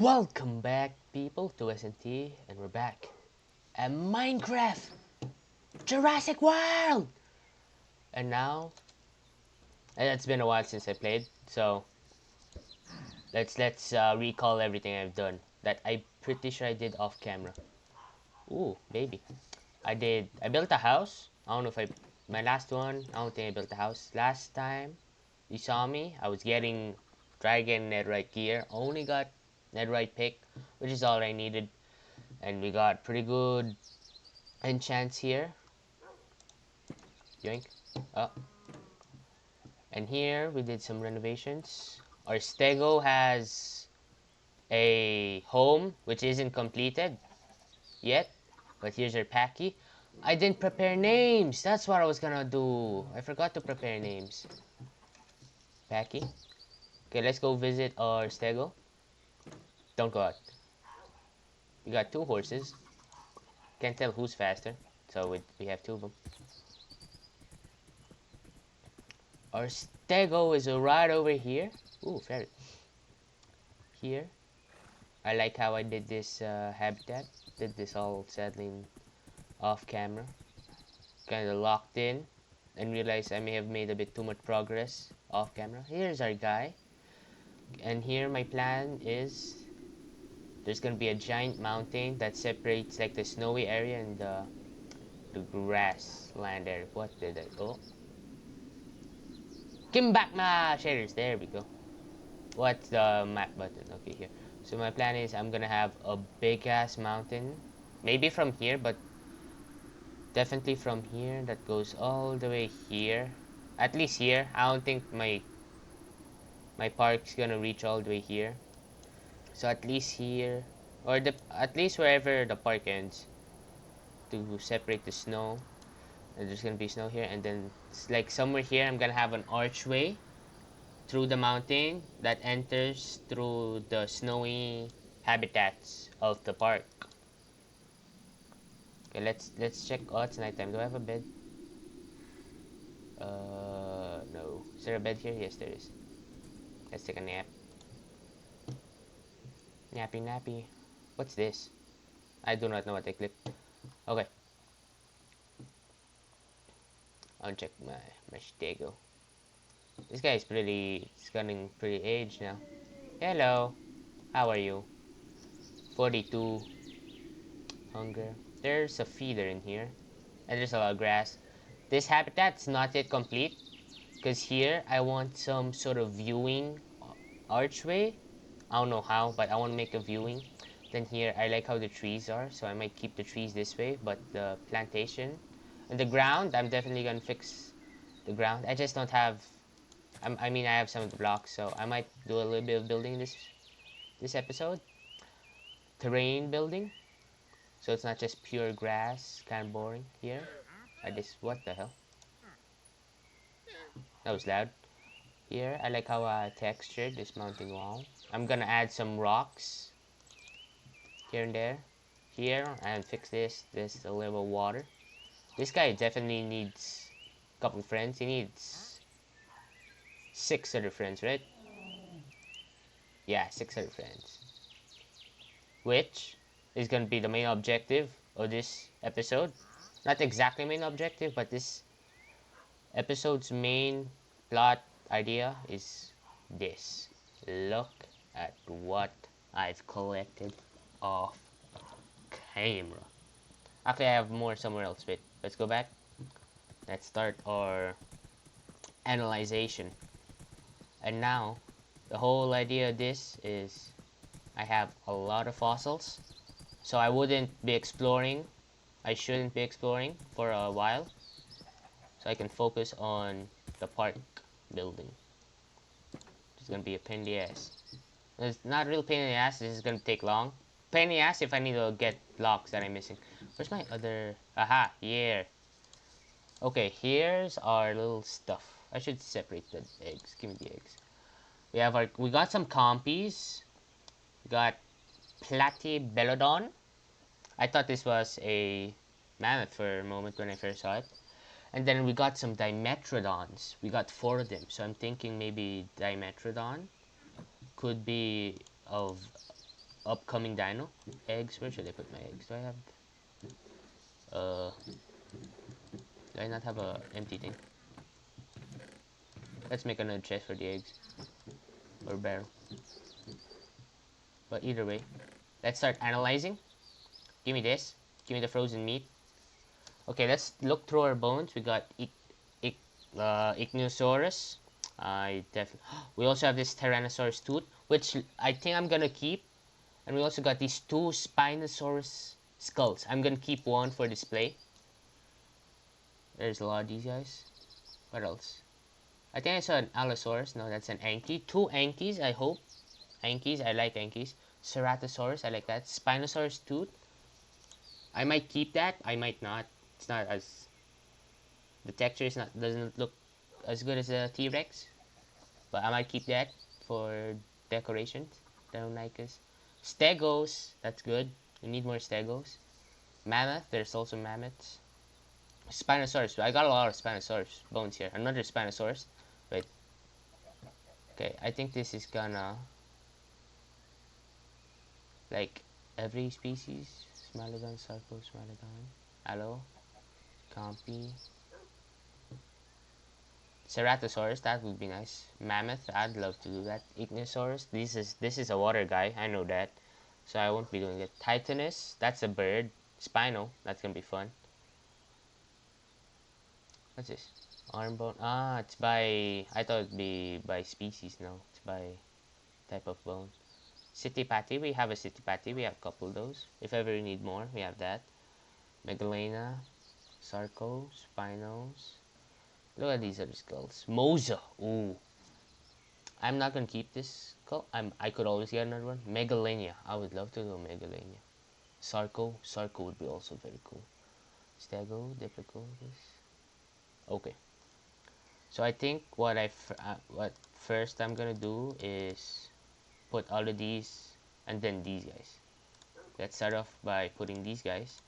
Welcome back, people, to SNT, and we're back at Minecraft Jurassic World. And now, it's been a while since I played, so let's recall everything I've done that I'm pretty sure I did off camera. Ooh, baby, I built a house. I don't know if I my last one. I don't think I built a house last time. You saw me. I was getting dragon netherite gear. Only got netherite pick, which is all I needed. And we got pretty good enchants here. Yoink. Oh. And here we did some renovations. Our Stego has a home which isn't completed yet. But here's our Packy. I didn't prepare names. That's what I was gonna do. I forgot to prepare names. Packy. Okay, let's go visit our Stego. Don't go out. We got two horses. Can't tell who's faster. So we have two of them. Our Stego is right over here. Ooh, fairy. Here. I like how I did this habitat. Did this all settling off camera. Kinda locked in. And realized I may have made a bit too much progress off camera. Here's our guy. And here my plan is there's gonna be a giant mountain that separates like the snowy area and the grassland area. What did I go? Give me back my shaders. There we go. What's the map button? Okay, here. So my plan is I'm gonna have a big ass mountain. Maybe from here, but definitely from here that goes all the way here. At least here. I don't think my park's gonna reach all the way here. So at least here, or at least wherever the park ends, to separate the snow. And there's gonna be snow here, and then it's like somewhere here I'm gonna have an archway through the mountain that enters through the snowy habitats of the park. Okay, let's check. Oh, it's nighttime. Do I have a bed? No. Is there a bed here? Yes, there is. Let's take a nap. Nappy nappy. What's this? I do not know what I clicked. Okay. I'll check my Stego. This guy is it's getting pretty aged now. Hello. How are you? 42. Hunger. There's a feeder in here. And there's a lot of grass. This habitat's not yet complete. Because here, I want some sort of viewing archway. I don't know how, but I want to make a viewing. Then here, I like how the trees are. So I might keep the trees this way. But the plantation. And the ground, I'm definitely going to fix the ground. I just don't have... I mean, I have some of the blocks. So I might do a little bit of building this episode. Terrain building. So it's not just pure grass, kind of boring here. What the hell? That was loud. Here, I like how I textured this mountain wall. I'm gonna add some rocks here and there. Here, and fix this. This a little water. This guy definitely needs a couple friends. He needs 6 other friends, right? Yeah, 6 other friends. Which is gonna be the main objective of this episode. Not exactly main objective, but this episode's main plot idea is this. Look at what I've collected off camera. Actually, I have more somewhere else. Wait, let's go back. Let's start our analyzation. And now, the whole idea of this is I have a lot of fossils. So I wouldn't be exploring. I shouldn't be exploring for a while. So I can focus on the park building. It's gonna be a pain in the ass. It's not a real pain in the ass, this is gonna take long. Pain in the ass if I need to get blocks that I'm missing. Where's my other... Aha, here. Okay, here's our little stuff. I should separate the eggs. Give me the eggs. We got some compies. We got Platybelodon. I thought this was a mammoth for a moment when I first saw it. And then we got some Dimetrodons. We got 4 of them. So I'm thinking maybe Dimetrodon could be of upcoming dino. Eggs, where should I put my eggs? Do I have, uh, do I not have a empty thing? Let's make another chest for the eggs, or barrel. But either way, let's start analyzing. Give me this. Give me the frozen meat. Okay, let's look through our bones. We got Ichthyosaurus. I definitely. We also have this Tyrannosaurus tooth, which I think I'm gonna keep. And we also got these two Spinosaurus skulls. I'm gonna keep one for display. There's a lot of these guys. What else? I think I saw an Allosaurus. No, that's an Anki. Two Ankies, I hope. Ankies, I like Ankies. Ceratosaurus, I like that. Spinosaurus tooth. I might keep that. I might not. It's not as, the texture is not, doesn't look as good as a T-Rex, but I might keep that for decorations. Deinonychus. Stegos, that's good. We need more Stegos. Mammoth, there's also mammoths. Spinosaurus, I got a lot of Spinosaurus bones here. Another Spinosaurus. Wait. Okay, I think this is gonna, like, every species. Smilodon, Sarco, Smilodon. Allo. Compy. Ceratosaurus, that would be nice. Mammoth, I'd love to do that. Ichthyosaurus, this is a water guy, I know that. So I won't be doing it. Titanus, that's a bird. Spino, that's gonna be fun. What's this? Arm bone. Ah, it's by, I thought it'd be by species. No, it's by type of bone. Citipati, we have a Citipati. We have a couple of those. If ever you need more, we have that. Megalena, Sarco, Spinos. Look at these other skulls. Mosa. Ooh. I'm not gonna keep this skull. I could always get another one. Megalenia. I would love to do Megalenia. Sarco. Sarco would be also very cool. Stego, Diplodocus. Okay. So I think what what first I'm gonna do is put all of these and then these guys. Let's start off by putting these guys.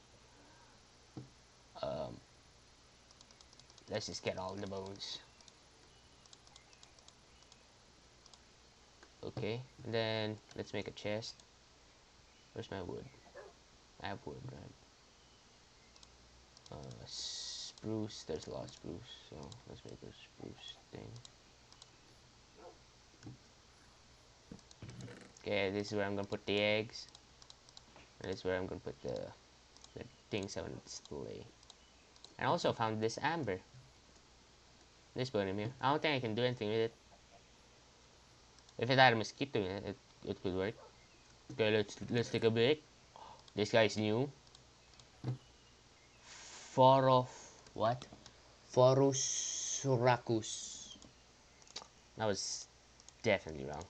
Um, let's just get all the bones. Okay, and then let's make a chest. Where's my wood? I have wood, right? Spruce, there's a lot of spruce, so let's make a spruce thing. Okay, this is where I'm gonna put the eggs. And this is where I'm gonna put the things on display. And I also found this amber. This bone here. I don't think I can do anything with it. If it had a mosquito in it, it could work. Okay, let's take a break. This guy's new. What? Phorosuracus. That was definitely wrong.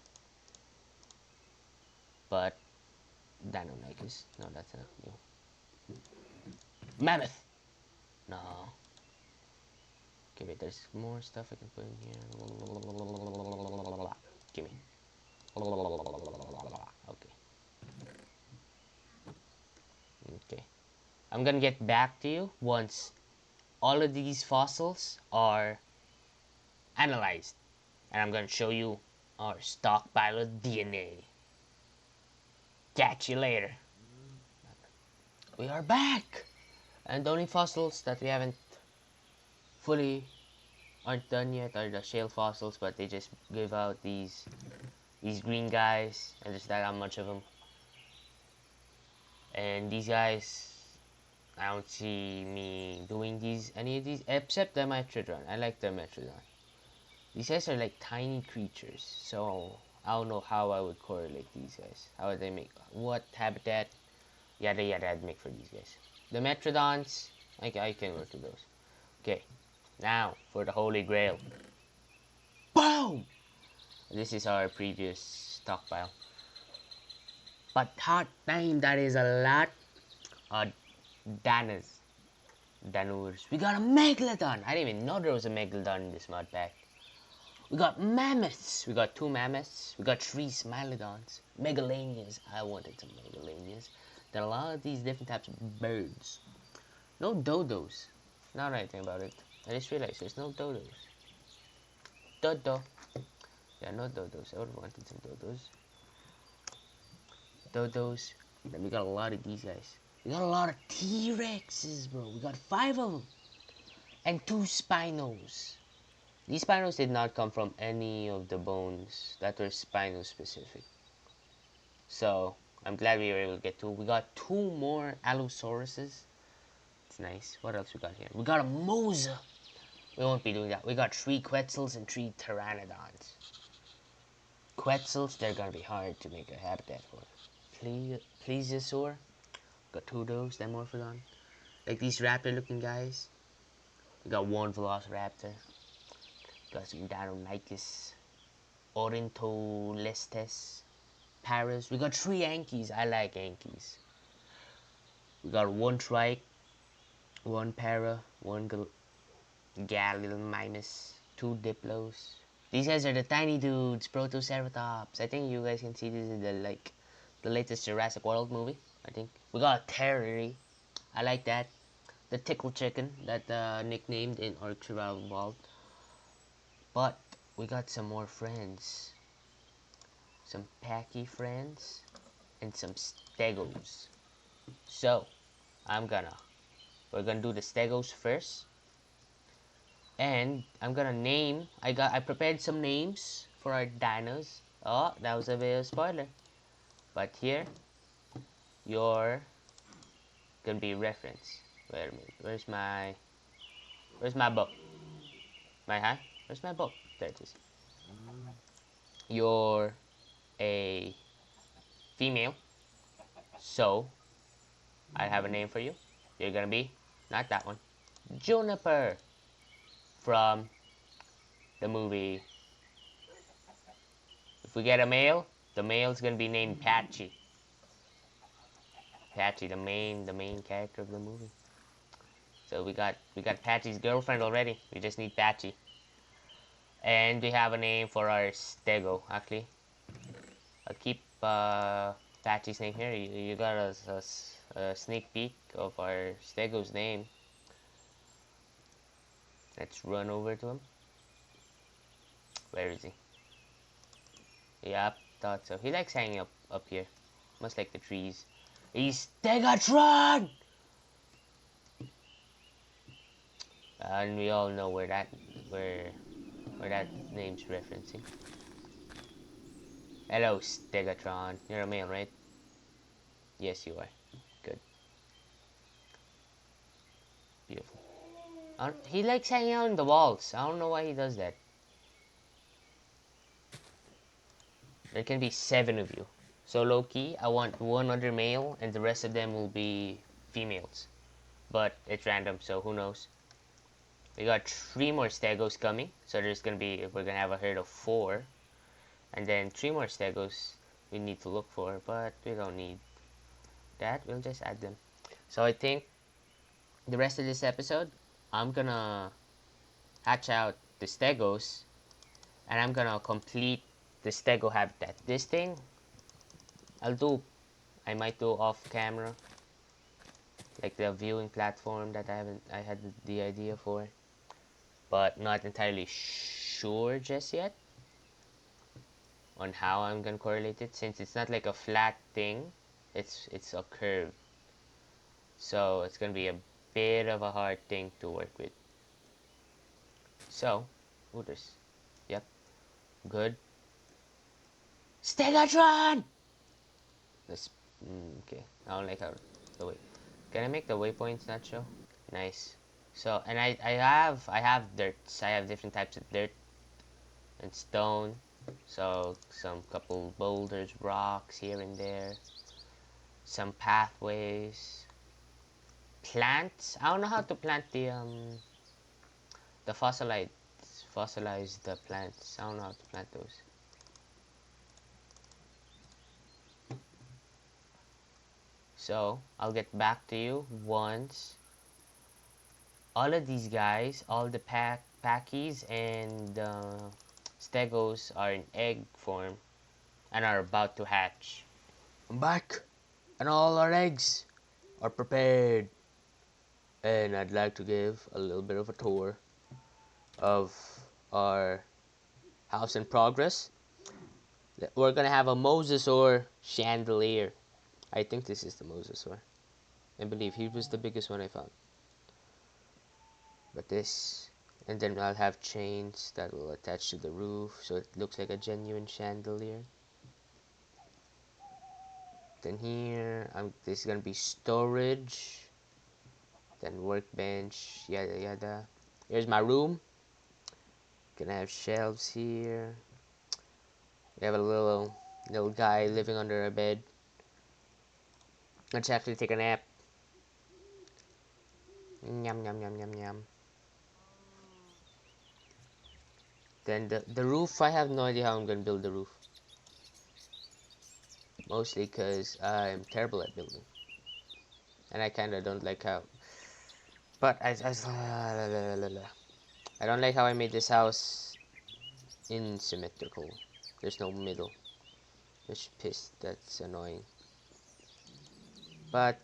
But Deinonychus. No, that's not new. Mammoth. No. Okay, wait. There's more stuff I can put in here. Give me. Okay. Okay. I'm gonna get back to you once all of these fossils are analyzed. And I'm gonna show you our stockpile of DNA. Catch you later. We are back! And the only fossils that we haven't fully aren't done yet are the shale fossils, but they just give out these green guys, and there's not that much of them. And these guys, I don't see me doing any of these, except the Metrodon. I like the Metrodon. These guys are like tiny creatures, so I don't know how I would correlate these guys. How would they make, what habitat, yada yada I'd make for these guys. The Metrodons, I can work with those. Okay, now for the Holy Grail. Boom! This is our previous stockpile. But hot damn, that is a lot of Danurs. We got a Megalodon. I didn't even know there was a Megalodon in this mod pack. We got mammoths. We got 2 mammoths. We got 3 Smilodons. Megalanias. I wanted some Megalanias. Then a lot of these different types of birds. No dodos. Now that I think about it, I just realized there's no dodos. Dodo. Yeah, no dodos. I would have wanted some dodos. dodos. Then we got a lot of these guys. We got a lot of T-Rexes, bro. We got 5 of them. And 2 Spinos. These Spinos did not come from any of the bones that were Spino specific. So, I'm glad we were able to get 2. We got 2 more Allosauruses. It's nice. What else we got here? We got a Mosa. We won't be doing that. We got 3 Quetzals and 3 Pteranodons. Quetzals, they're gonna be hard to make a habitat for. Plesiosaur. Got 2 of those, Dimorphodon. Like these raptor looking guys. We got 1 Velociraptor. Got some Deinonychus. Ornitholestes. Paras. We got 3 Yankees. I like Yankees. We got 1 Trike. 1 Para. 1 Gallimimus. 2 Diplos. These guys are the tiny dudes. Protoceratops. I think you guys can see this is the latest Jurassic World movie. I think. We got a Terrary. I like that. The Tickle Chicken that nicknamed in Archeology Vault. But we got some more friends. Some Packy friends. And some Stegos. So, we're gonna do the Stegos first. And I'm gonna name, I prepared some names for our dinos. Oh, that was a bit of a spoiler. But here, you're gonna be reference. Wait a minute, where's my book? Where's my book? There it is. You're a female, so I have a name for you. You're gonna be, not that one, Juniper from the movie. If we get a male, the male's gonna be named Patchy. Patchy, the main character of the movie. So we got Patchy's girlfriend already. We just need Patchy. And we have a name for our Stego. Actually, I'll keep Patchy's name here. You got a sneak peek of our Stego's name. Let's run over to him. Where is he? Yep, thought so. He likes hanging up here. Must like the trees. He's Stegatron! And we all know where that name's referencing. Hello, Stegatron. You're a male, right? Yes, you are. Good. Beautiful. He likes hanging out on the walls. I don't know why he does that. There can be 7 of you. So low-key, I want 1 other male, and the rest of them will be females. But it's random, so who knows. We got 3 more Stegos coming. So we're gonna have a herd of 4. And then 3 more Stegos we need to look for, but we don't need that. We'll just add them. So I think the rest of this episode, I'm gonna hatch out the Stegos, and I'm gonna complete the Stego habitat. This thing, I might do off camera, like the viewing platform that I had the idea for, but not entirely sure just yet on how I'm gonna correlate it, since it's not like a flat thing, it's a curve, so it's gonna be a bit of a hard thing to work with. So, yep, good. Stegatron! Okay, I don't like how the way. Can I make the waypoints not show? Nice. So, and I have dirts. I have different types of dirt and stone. So, some couple boulders, rocks here and there. Some pathways. Plants. I don't know how to plant the fossilized plants. I don't know how to plant those. So, I'll get back to you once all of these guys, all the Packies and Stegos are in egg form and are about to hatch. I'm back, and all our eggs are prepared. And I'd like to give a little bit of a tour of our house in progress. We're gonna have a mosasaur chandelier. I think this is the mosasaur. I believe he was the biggest one I found. But this, and then I'll have chains that will attach to the roof so it looks like a genuine chandelier. Then here, this is gonna be storage. Then workbench, yada yada. Here's my room. Gonna have shelves here. We have a little guy living under a bed. Let's actually take a nap. Yum yum yum yum yum. Then the roof, I have no idea how I'm gonna build the roof. Mostly because I'm terrible at building. And I kinda don't like how. But I don't like how I made this house asymmetrical. There's no middle. Which pissed, that's annoying. But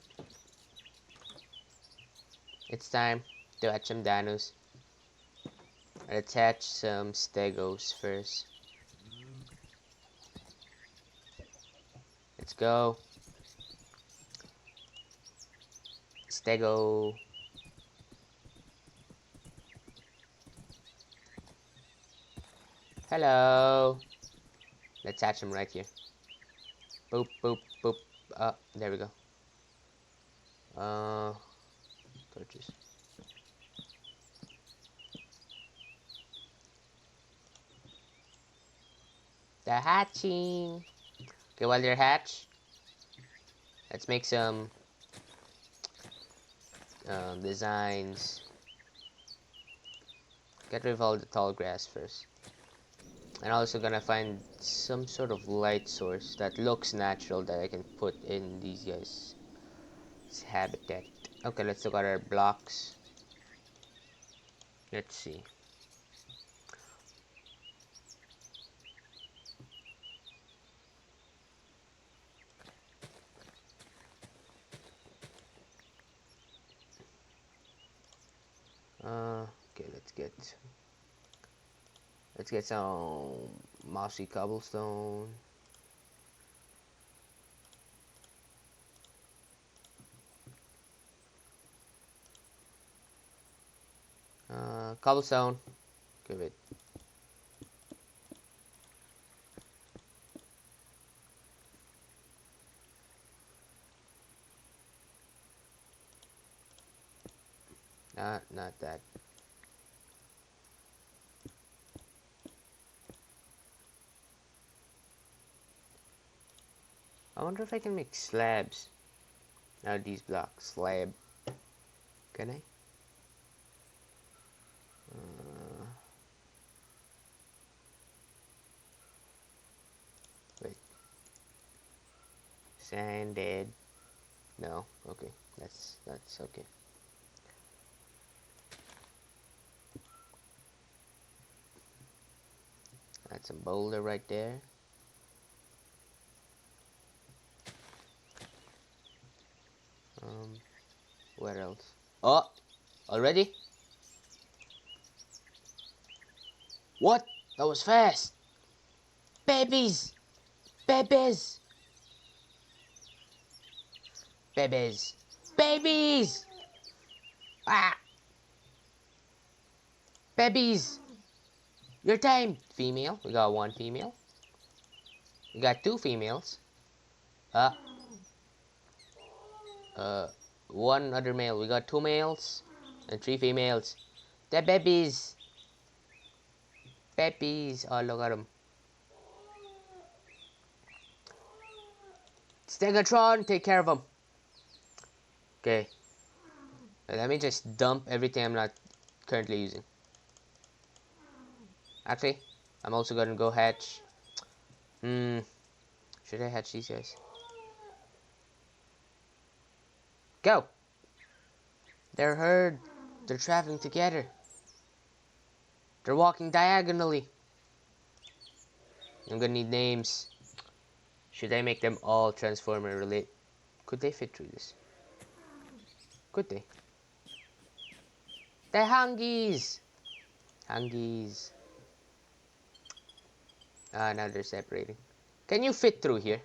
it's time to hatch some dinos. I'll attach some stegos first. Let's go. Stego. Hello. Let's hatch them right here. Boop, boop, boop. There we go. Torches. They're hatching. Okay, while they're hatched, let's make some designs. Get rid of all the tall grass first. And also gonna find some sort of light source that looks natural that I can put in these guys' habitat. Okay, let's look at our blocks. Let's see. Okay, let's get some mossy cobblestone. Cobblestone. Give it. Not that. I wonder if I can make slabs out of these blocks. Slab. Can I? Wait. Sanded. No. Okay. That's okay. That's some boulder right there. Where else? Oh, already? What? That was fast. Babies, babies, babies, babies. Ah, babies. Your time. Female. We got one female. We got two females. Uh, uh, one other male. We got two males and three females. They're babies. Babies. Oh, look at them. Stegatron, take care of them. Okay. Let me just dump everything I'm not currently using. Actually, I'm also gonna go hatch. Should I hatch these guys? Go! They're herd. They're traveling together. They're walking diagonally. I'm gonna need names. Should I make them all Transformer relate? Could they fit through this? Could they? They're hungies! Hungies. Ah, now they're separating. Can you fit through here?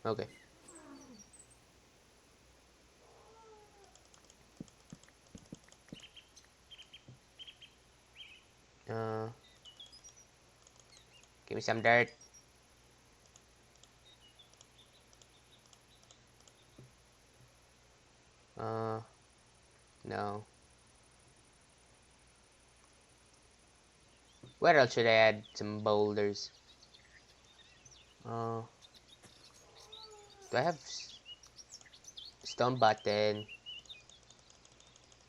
Okay. Uh, Give me some dirt. Uh, no. Where else should I add some boulders? Uh, do I have stone button?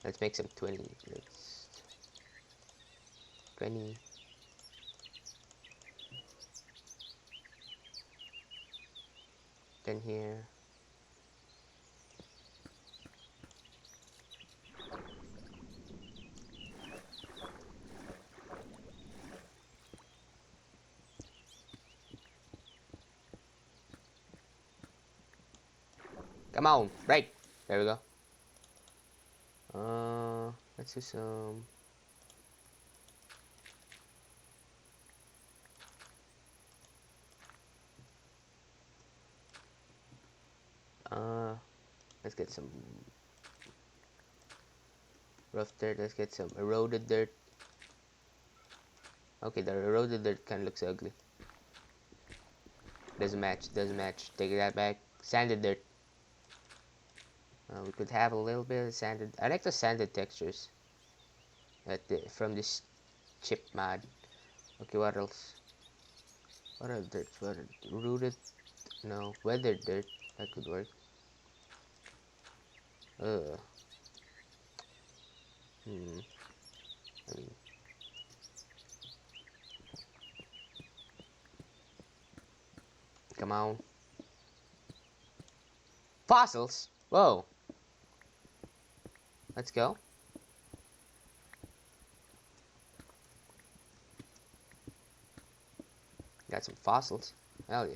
Let's make some 20. Let's 20. Then here. Come on, right. There we go. Let's do some. Uh, let's get some rough dirt. Let's get some eroded dirt. Okay, the eroded dirt kind of looks ugly. Doesn't match. Doesn't match. Take that back. Sanded dirt. We could have a little bit of sanded. I like the sanded textures from this chip mod. Okay, what else? What are dirt? What are rooted? No, weathered dirt. That could work. Ugh. Hmm. I mean, come on. Fossils. Whoa. Let's go. Got some fossils. Hell yeah.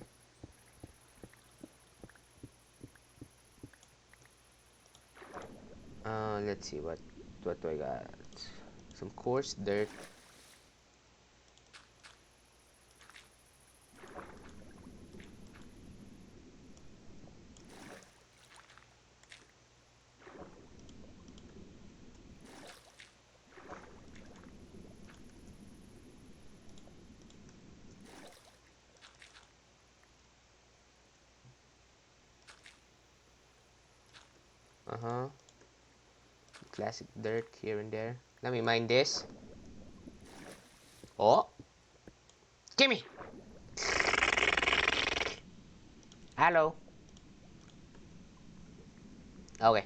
Let's see what do I got? Some coarse dirt. Uh-huh. Classic dirt here and there. Let me mine this. Oh, gimme. Hello. Okay.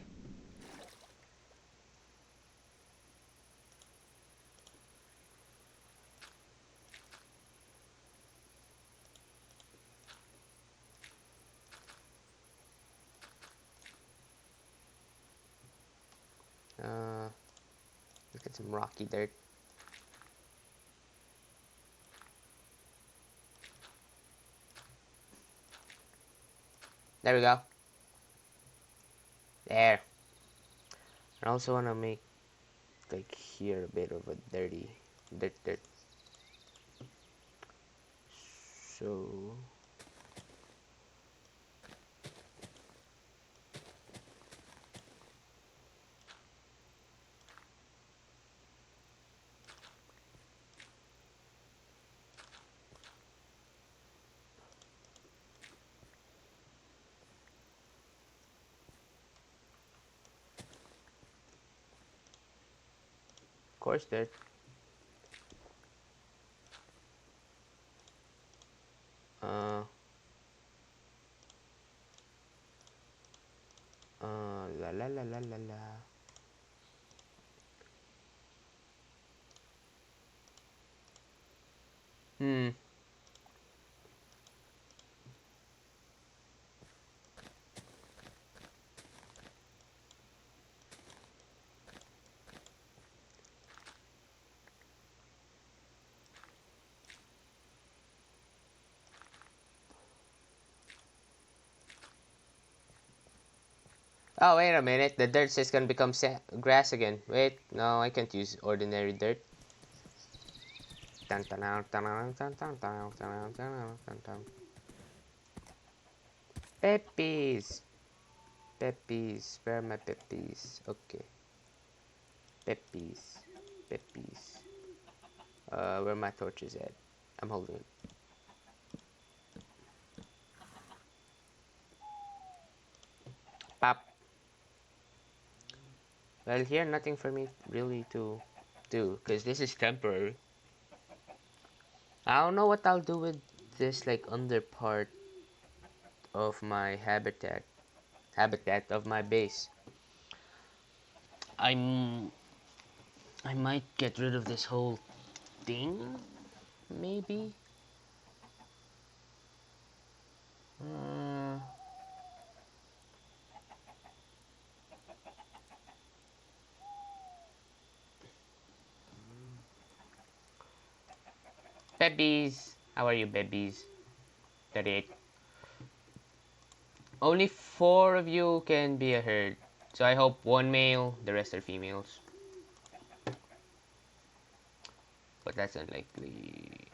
Let's get some rocky dirt. There we go. There. I also want to make like here a bit of a dirty dirt. So coarse dirt. Uh, la la la la la la. Hmm. Oh, wait a minute. The dirt's just gonna become grass again. Wait, no, I can't use ordinary dirt. Dun, dun, dun, dun, dun, dun, dun, dun, dun, dun, dun, dun. Peppies. Peppies. Where are my peppies? Okay. Peppies. Peppies. Where my torches at? I'm holding it. Pop. Well, here nothing for me really to do, because this is temporary. I don't know what I'll do with this like under part of my habitat of my base. I'm I might get rid of this whole thing, maybe. Uh, Babies, how are you, babies? 38. Only 4 of you can be a herd, so I hope one male, the rest are females. But that's unlikely.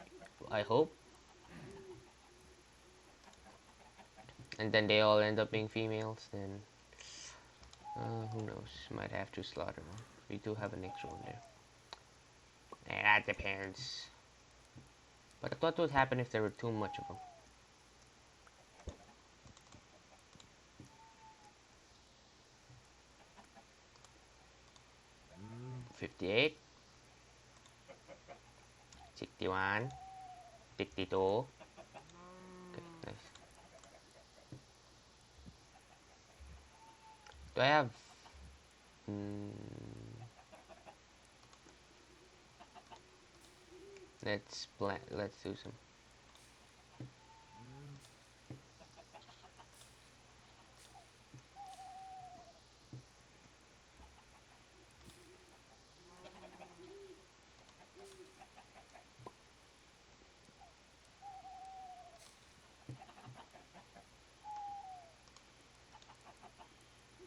I hope. And then they all end up being females, then who knows? Might have to slaughter one. We do have an extra one there. And that depends. But what would happen if there were too much of them? 58, 61, 62. Okay, nice. Do I have... Mm, let's do some.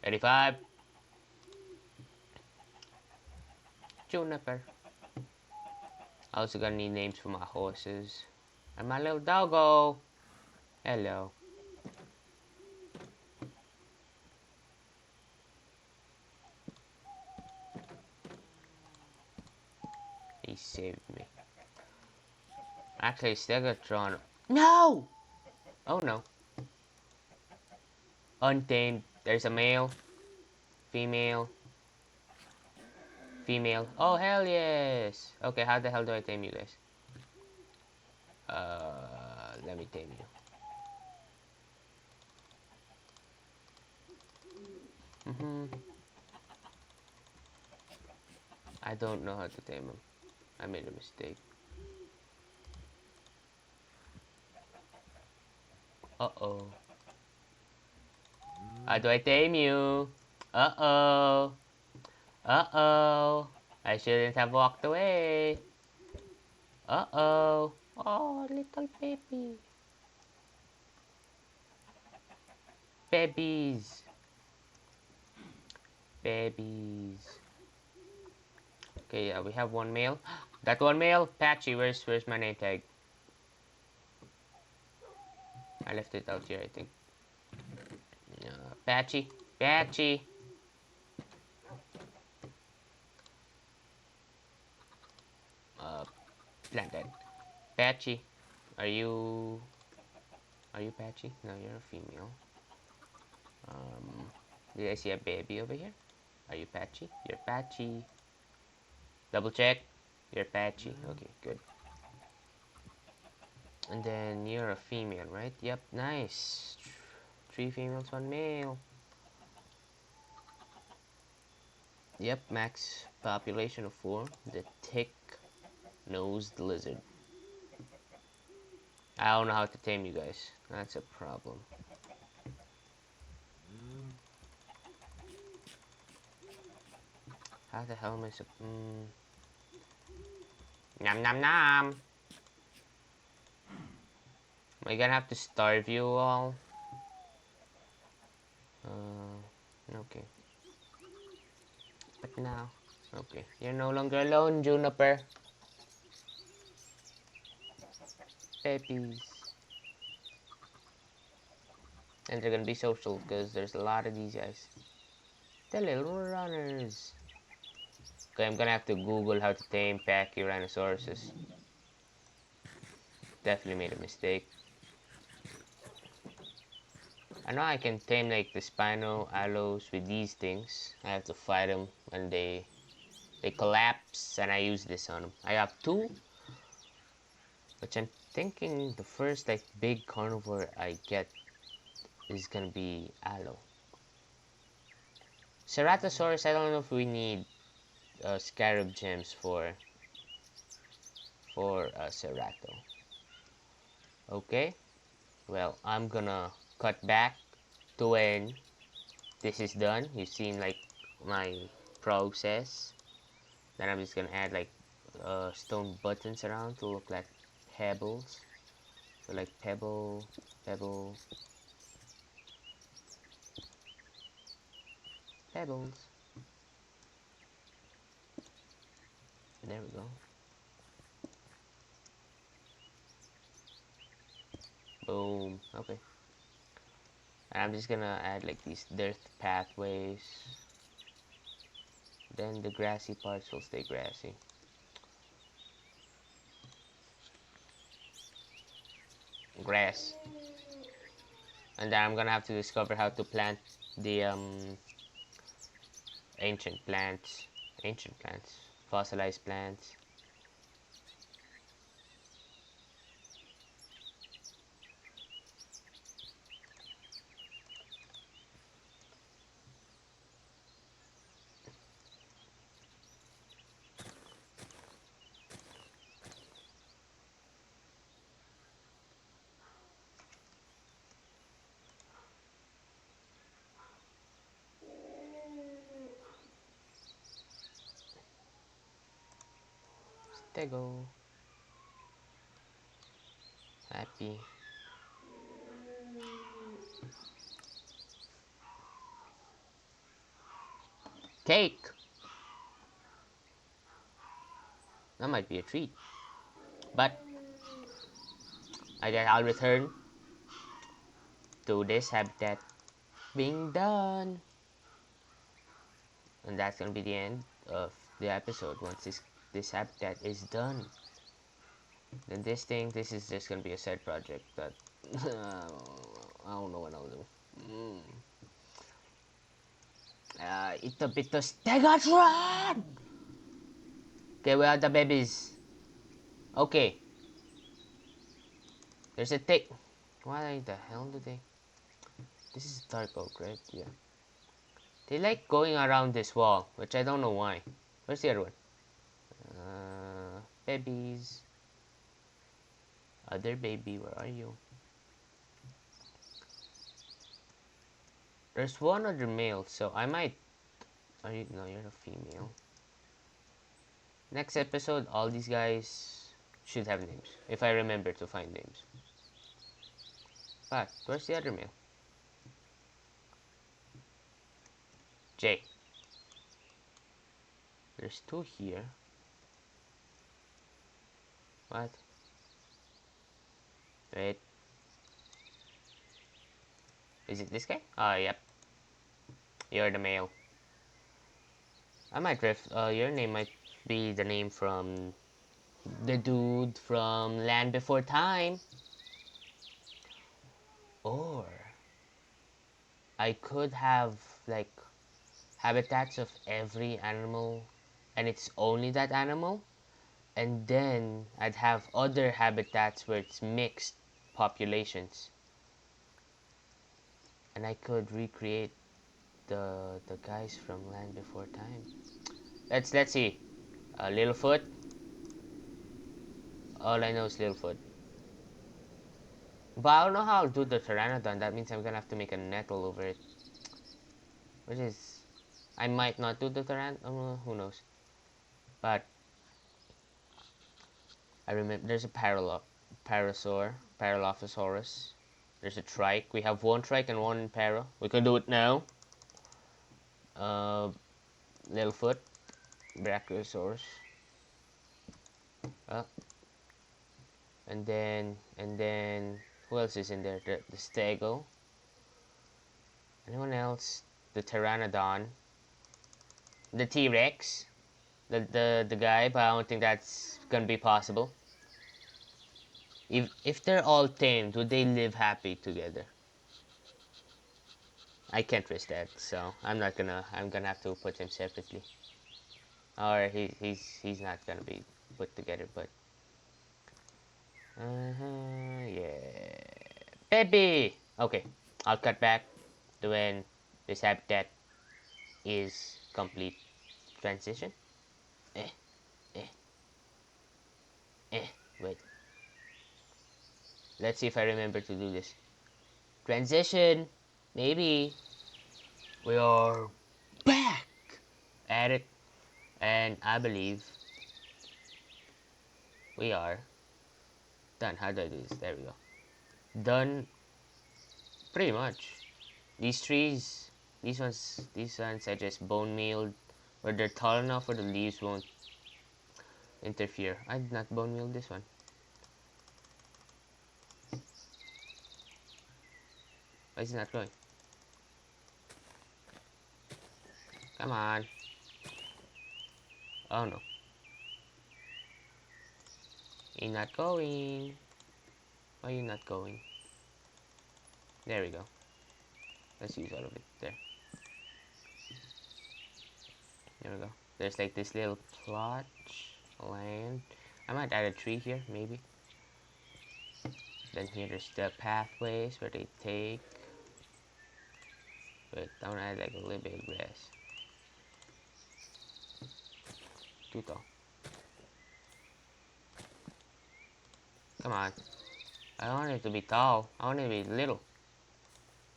Eighty-five. Juniper. I also gonna need names for my horses. And my little doggo. Hello. He saved me. Actually, Stegatron. No! Oh no. Untamed. There's a male. Female. Female. Oh, hell yes! Okay, how the hell do I tame you guys? Let me tame you. I don't know how to tame him. I made a mistake. Uh-oh. How do I tame you? Uh-oh. Uh-oh. I shouldn't have walked away. Uh-oh. Oh, little baby. Babies. Babies. Okay, yeah, we have one male. That one male, Patchy, where's my name tag? I left it out here, I think. Patchy. Patchy. Planted. Patchy. Are you Patchy? No, you're a female. Did I see a baby over here? Are you Patchy? You're Patchy. Double check. You're Patchy. Okay, good. And then you're a female, right? Yep, nice. 3 females, 1 male. Yep, max population of 4. The thick-nosed lizard. I don't know how to tame you guys. That's a problem. How the hell am I Nom nom nom! Am I gonna have to starve you all? Okay. But now, okay. You're no longer alone, Juniper. Babies. And they're gonna be social because there's a lot of these guys. The little runners. Okay, I'm gonna have to Google how to tame Pachyrhinosaurus. Definitely made a mistake. I know I can tame like the Spino Allos with these things. I have to fight them when they collapse, and I use this on them. I have two, which I'm thinking the first like big carnivore I get is gonna be Allo. Ceratosaurus, I don't know if we need scarab gems for Cerato. Okay, well, I'm gonna cut back to when this is done. You've seen like my process. Then I'm just gonna add like stone buttons around to look like pebbles. So like pebble, pebble, pebbles. There we go. Boom. Okay. And I'm just gonna add like these dirt pathways. Then the grassy parts will stay grassy. Grass. And then I'm gonna have to discover how to plant the ancient plants. Ancient plants. Fossilized plants. Stego. Happy. Cake! That might be a treat. But I guess I'll return to this habitat being done. And that's gonna be the end of the episode. Once this habitat is done, then this is just gonna be a side project that I don't know what I'll do. Ito bito Stegatron! Okay, where are the babies? Okay, there's a tick. Why the hell do they? This is dark oak, right? Yeah. They like going around this wall, which I don't know why. Where's the other one? Babies. Other baby, where are you? There's one other male, so I might. Are you? No, you're a female. Next episode, all these guys should have names, if I remember to find names. But where's the other male? J. There's two here. What? Wait. Is it this guy? Oh, yep. You're the male. I might drift. Your name might be the name from the dude from Land Before Time. Or I could have like habitats of every animal and it's only that animal, and then I'd have other habitats where it's mixed populations, and I could recreate the guys from Land Before Time. Let's see. Littlefoot. All I know is Littlefoot. But I don't know how I'll do the Pteranodon. That means I'm gonna have to make a nettle over it, which is I might not do the Pteranodon. Who knows? But I remember there's a Paralophosaurus. There's a trike. We have one trike and one para. We can do it now. Littlefoot, Brachiosaurus. And then who else is in there? The Stego. Anyone else? The Pteranodon, the T-Rex, the guy, but I don't think that's gonna be possible. If they're all tamed, would they live happy together? I can't risk that, so I'm not gonna. I'm gonna have to put him separately, or he's not gonna be put together. But yeah, baby. Okay, I'll cut back to when this habitat is complete. Transition. Eh, eh, eh. Wait. Let's see if I remember to do this. Transition. Maybe we are back at it, and I believe we are done. How do I do this? There we go. Done. Pretty much. These trees, these ones are just bone mealed, where they're tall enough where the leaves won't interfere. I did not bone meal this one. Why is it not going? Come on. Oh no. You're not going. Why are you not going? There we go. Let's use all of it. There we go. There's like this little plot land. I might add a tree here, maybe. Then here there's the pathways where they take. Wait, I want to add like a little bit of grass. Too tall. Come on. I don't want it to be tall. I want it to be little.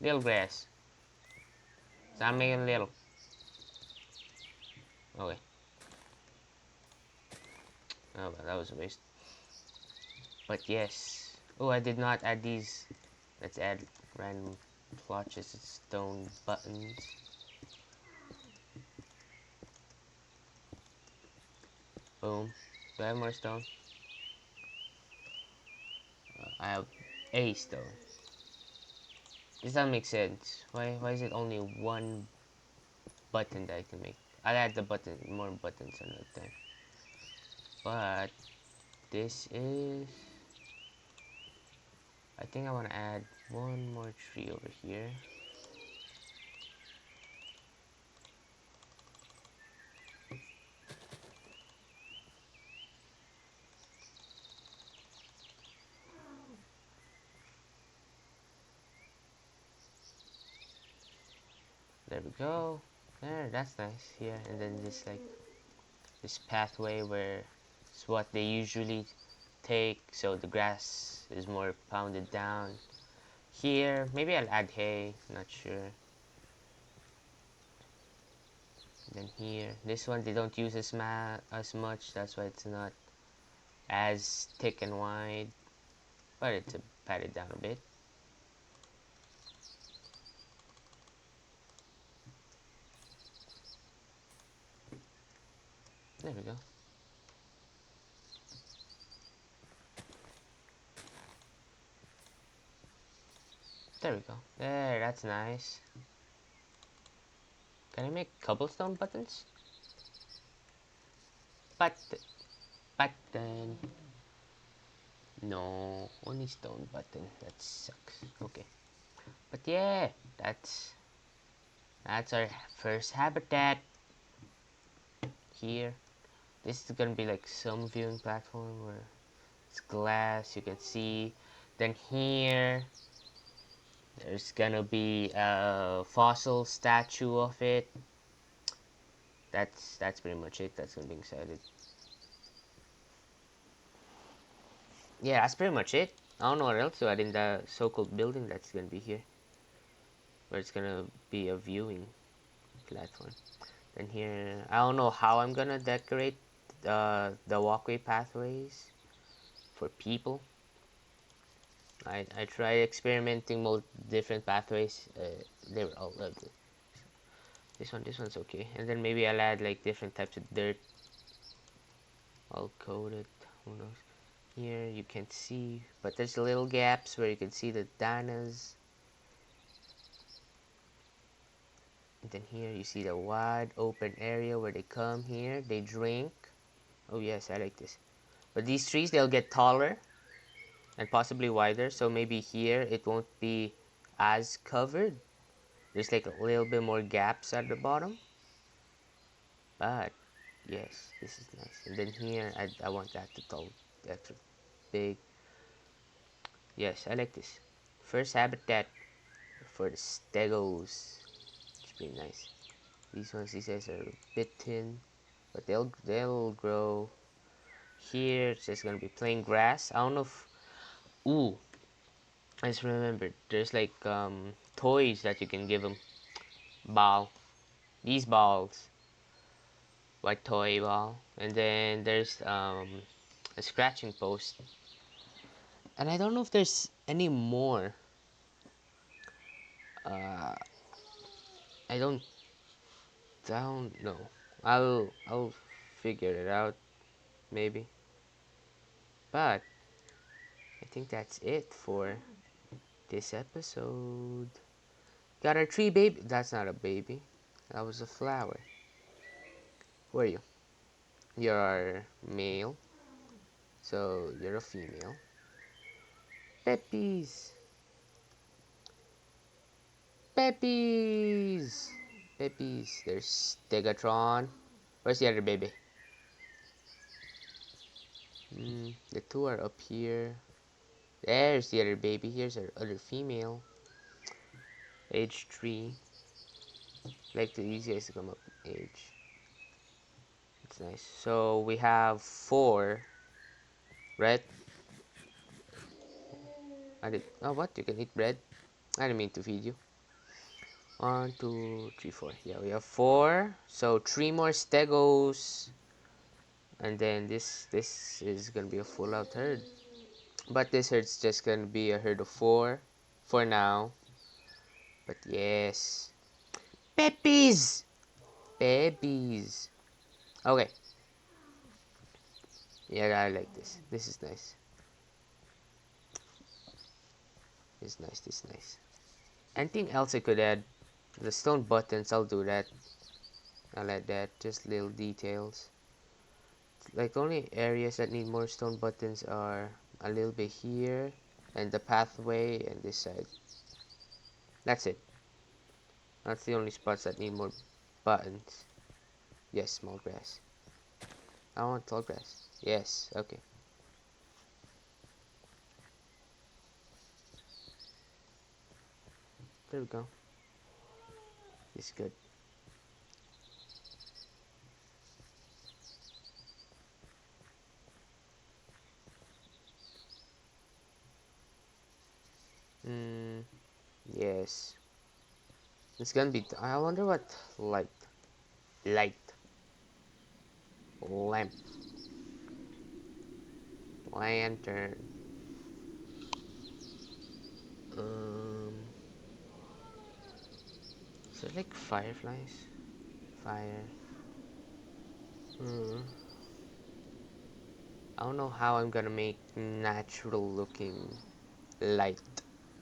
Little grass. Stop making little. Okay. Oh, well, that was a waste. But yes. Oh, I did not add these. Let's add random plotches of stone buttons. Boom. Do I have more stone? I have a stone. This doesn't make sense. Why is it only one button that I can make? I'll add the button, more buttons another time. But this is. I think I want to add one more tree over here. There we go. There, that's nice. Here, and then this like this pathway where it's what they usually take, so the grass is more pounded down. Here, maybe I'll add hay. Not sure. Then here, this one they don't use as much. That's why it's not as thick and wide, but it's a pat it down a bit. There we go. There we go. There, that's nice. Can I make cobblestone buttons? Button. No, only stone button. That sucks. Okay. But yeah, that's our first habitat here. This is gonna be like some viewing platform where it's glass, you can see. Then here, there's gonna be a fossil statue of it. That's pretty much it. That's gonna be excited. Yeah, that's pretty much it. I don't know what else to add in the so-called building that's gonna be here, where it's gonna be a viewing platform. And here, I don't know how I'm gonna decorate the walkway pathways for people. I tried experimenting with different pathways. They were all ugly. This one's okay. And then maybe I'll add like different types of dirt, all coated. Who knows? Here you can see, but there's little gaps where you can see the dinas. And then here you see the wide open area where they come here, they drink. Oh yes, I like this. But these trees, they'll get taller and possibly wider, so maybe here it won't be as covered. There's like a little bit more gaps at the bottom. But yes, this is nice. And then here, I want that to tall, extra big. Yes, I like this. First habitat for the stegos. It's pretty nice. These ones, these guys are a bit thin, but they'll grow. Here it's just gonna be plain grass. I don't know if, ooh, I just remembered. There's like toys that you can give them. Ball. These balls. White toy ball. And then there's a scratching post. And I don't know if there's any more. Uh, I don't know. I'll figure it out maybe. But I think that's it for this episode. Got our tree baby. That's not a baby. That was a flower. Who are you? You're male. So you're a female. Peppies. Peppies. Peppies. There's Stegatron. Where's the other baby? The two are up here. There's the other baby. Here's our other female. Age 3. Like the easiest to come up age. It's nice. So we have 4, right? Oh, what? You can eat bread? I didn't mean to feed you. 1, 2, 3, 4. Yeah, we have 4. So 3 more stegos. And then this is gonna be a full out herd. But this herd's just gonna be a herd of 4 for now. But yes. Peppies! Peppies. Okay. Yeah, I like this. This is nice. This is nice. This is nice. Anything else I could add? The stone buttons, I'll do that. I'll add that. Just little details. Like the only areas that need more stone buttons are a little bit here and the pathway and this side. That's it. That's the only spots that need more buttons. Yes, small grass. I want tall grass. Yes, okay. There we go. It's good. Yes. It's gonna be. I wonder what light. Light. Lamp. Lantern. Um. Is it like fireflies? Fire. I don't know how I'm gonna make natural looking light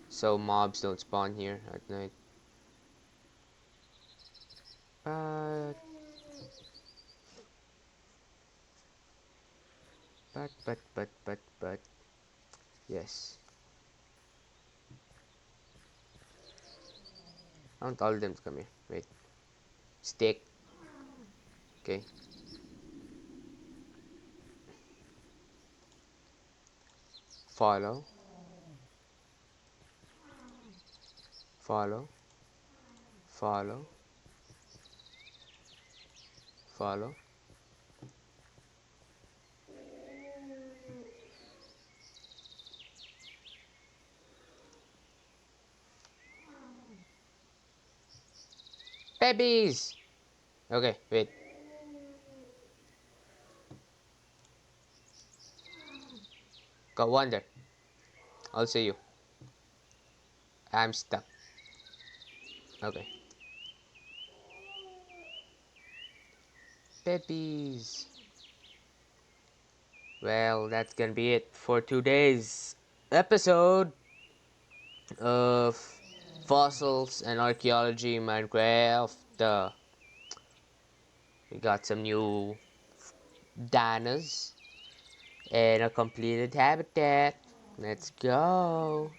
so mobs don't spawn here at night. But but yes. I want all of them to come here. Wait. Stick. Okay. Follow. Follow. Follow. Follow. Babies! Okay, wait. Go wander. I'll see you. I'm stuck. Okay. Babies. Well, that's gonna be it for today's episode of Fossils and Archaeology Minecraft. The we got some new dinos and a completed habitat. Let's go.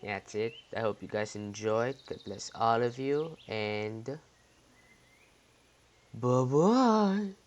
That's it. I hope you guys enjoyed. God bless all of you, and bye bye.